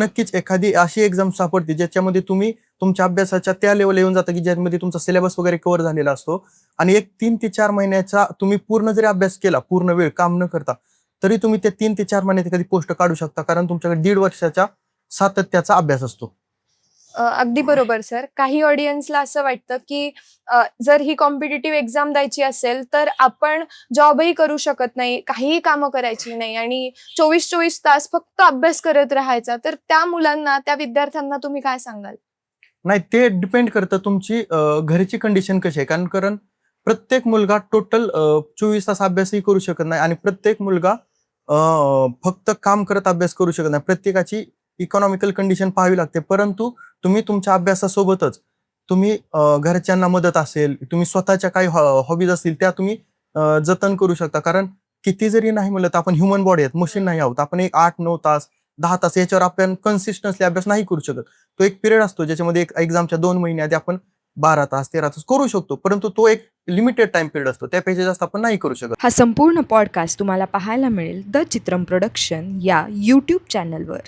नक्कीच एखादी अशी एक्झाम सापडते ज्याच्यामध्ये तुम्ही तुमच्या अभ्यासाच्या त्या लेव्हलला येऊन जाता, की ज्यामध्ये तुमचा सिलेबस वगैरे कव्हर झालेला असतो आणि एक 3 ते 4 महिन्याचा तुम्ही पूर्ण जरी अभ्यास केला, पूर्ण वेळ काम न करता, तरी तुम्ही त्या 3 ते 4 महिन्यात एखादी पोस्ट काढू शकता. कारण तुमच्याकडे 1.5 वर्षाच्या सातत्याचा अभ्यास असतो. अगदी बरोबर सर. काही ऑडियन्सला असं वाटतं, की जर ही कॉम्पिटिटिव्ह एक्झाम द्यायची असेल, तर आपण जॉबही करू शकत नाही, काहीही कामं करायची नाही आणि 24-24 तास फक्त अभ्यास करत राहायचा. तर त्या मुलांना, त्या विद्यार्थ्यांना तुम्ही काय सांगाल? नाही, ते डिपेंड करतं तुमची घरची कंडिशन कशी आहे. कारण कारण प्रत्येक मुलगा टोटल 24 तास अभ्यासही करू शकत नाही आणि प्रत्येक मुलगा फक्त काम करत अभ्यास करू शकत नाही. प्रत्येकाची इकॉनॉमिकल कंडिशन पाहावी लागते. परंतु तुम्ही तुमच्या अभ्यासासोबतच तुम्ही घरच्यांना मदत असेल, तुम्ही स्वतःच्या काही हॉबीज असतील त्या तुम्ही जतन करू शकता. कारण किती जरी नाही म्हणलं तर आपण ह्युमन बॉडी आहेत, मशीन नाही आहोत. आपण एक 8-9 तास, 10 तास याच्यावर आपण कन्सिस्टन्सली अभ्यास नाही करू शकत. तो एक पिरियड असतो ज्याच्यामध्ये एक एक्झामच्या 2 महिने आधी आपण 12 तास, 13 तास करू शकतो. परंतु तो एक लिमिटेड टाईम पिरियड असतो. त्यापेक्षा जास्त आपण नाही करू शकत. हा संपूर्ण पॉडकास्ट तुम्हाला पाहायला मिळेल द चित्रम प्रोडक्शन या यूट्यूब चॅनलवर.